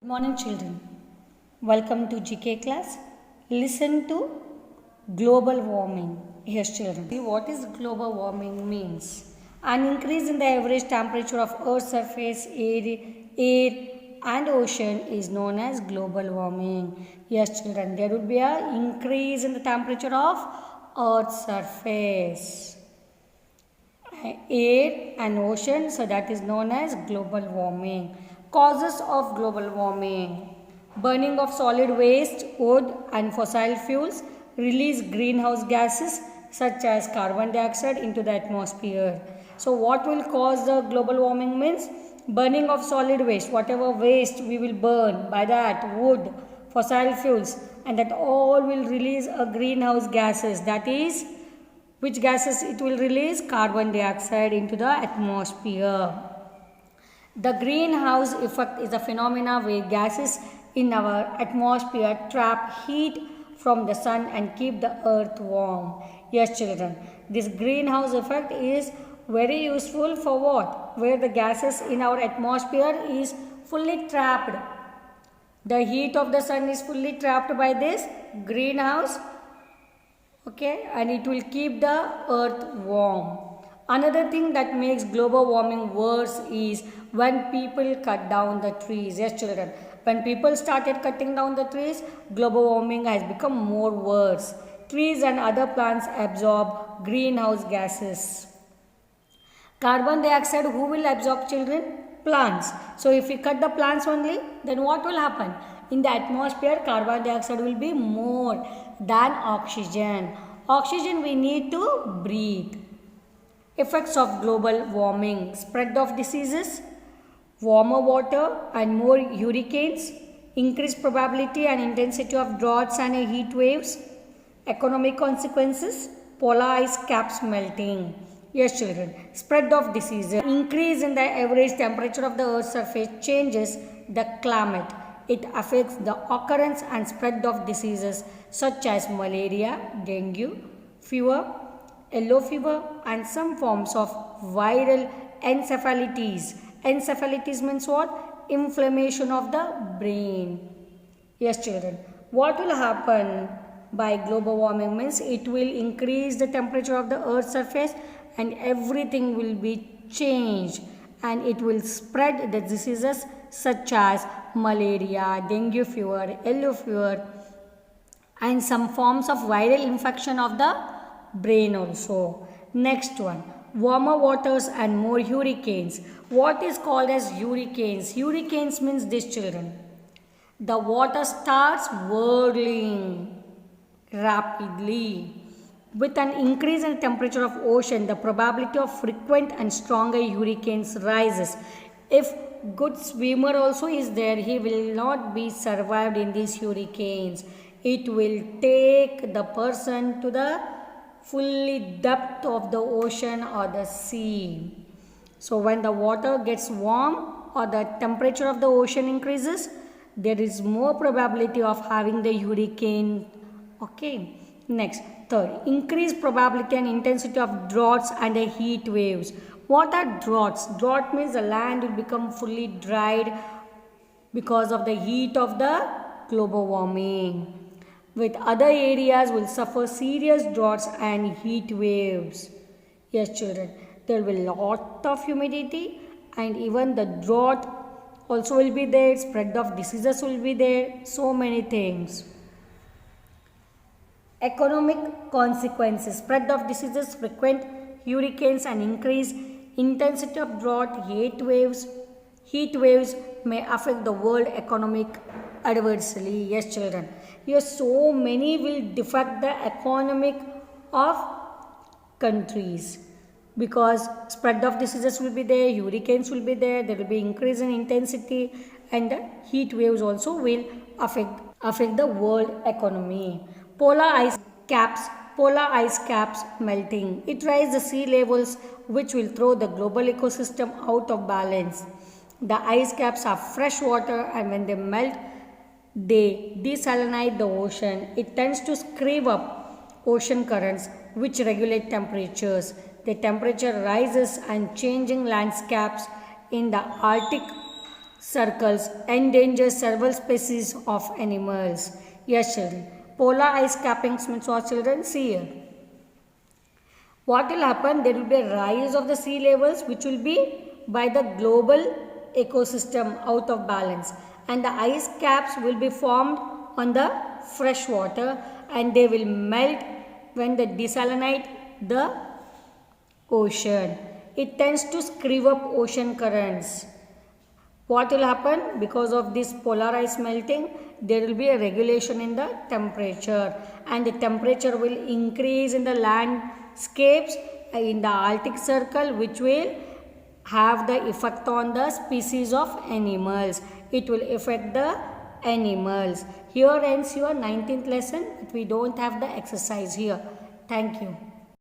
Good morning, children. Welcome to GK class. Listen to global warming. Yes, children. See what is global warming means? An increase in the average temperature of Earth's surface, air and ocean is known as global warming. Yes, children. There would be an increase in the temperature of Earth's surface, air and ocean, so that is known as global warming. Causes of global warming: burning of solid waste, wood and fossil fuels release greenhouse gases such as carbon dioxide into the atmosphere. So what will cause the global warming means burning of solid waste, whatever waste we will burn, by that wood, fossil fuels, and that all will release a greenhouse gases, that is which gases it will release? Carbon dioxide into the atmosphere. The greenhouse effect is a phenomena where gases in our atmosphere trap heat from the sun and keep the earth warm. Yes, children, this greenhouse effect is very useful for what? Where the gases in our atmosphere is fully trapped. The heat of the sun is fully trapped by this greenhouse, okay, and it will keep the earth warm. Another thing that makes global warming worse is when people cut down the trees. Yes, children, when people started cutting down the trees, global warming has become more worse. Trees and other plants absorb greenhouse gases. Carbon dioxide, who will absorb, children? Plants. So if we cut the plants only, then what will happen? In the atmosphere, carbon dioxide will be more than oxygen. Oxygen we need to breathe. Effects of global warming: spread of diseases, warmer water and more hurricanes, increased probability and intensity of droughts and heat waves. Economic consequences: polar ice caps melting. Yes, children, spread of diseases. Increase in the average temperature of the earth's surface changes the climate. It affects the occurrence and spread of diseases such as malaria, dengue, fever, yellow fever and some forms of viral encephalitis. Encephalitis means what? Inflammation of the brain. Yes, children. What will happen by global warming means it will increase the temperature of the earth's surface and everything will be changed, and it will spread the diseases such as malaria, dengue fever, yellow fever and some forms of viral infection of the brain also. Next one, warmer waters and more hurricanes. What is called as hurricanes? Hurricanes means this, children. The water starts whirling rapidly. With an increase in temperature of ocean, the probability of frequent and stronger hurricanes rises. If good swimmer also is there, he will not be survived in these hurricanes. It will take the person to the fully depth of the ocean or the sea. So when the water gets warm or the temperature of the ocean increases, there is more probability of having the hurricane. Okay. Next, third, increased probability and intensity of droughts and heat waves. What are droughts? Drought means the land will become fully dried because of the heat of the global warming. With other areas will suffer serious droughts and heat waves. Yes, children, there will be lot of humidity and even the drought also will be there. Spread of diseases will be there. So many things. Economic consequences: spread of diseases, frequent hurricanes and increased intensity of drought. Heat waves may affect the world economic adversely. Yes, children. Yes, so many will affect the economic of countries because spread of diseases will be there, hurricanes will be there, there will be increase in intensity and the heat waves also will affect the world economy. Polar ice caps melting. It raises the sea levels which will throw the global ecosystem out of balance. The ice caps are fresh water and when they melt, they desalinate the ocean. It tends to scrape up ocean currents which regulate temperatures. The temperature rises and changing landscapes in the Arctic circles endanger several species of animals. Yes, children. Polar ice cappings means what, children? See here. What will happen? There will be a rise of the sea levels, which will be by the global ecosystem out of balance, and the ice caps will be formed on the fresh water, and they will melt when they desalinate the ocean. It tends to screw up ocean currents. What will happen? Because of this polar ice melting, there will be a regulation in the temperature, and the temperature will increase in the landscapes in the Arctic Circle, which will have the effect on the species of animals. It will affect the animals. Here ends your 19th lesson. We don't have the exercise here. Thank you.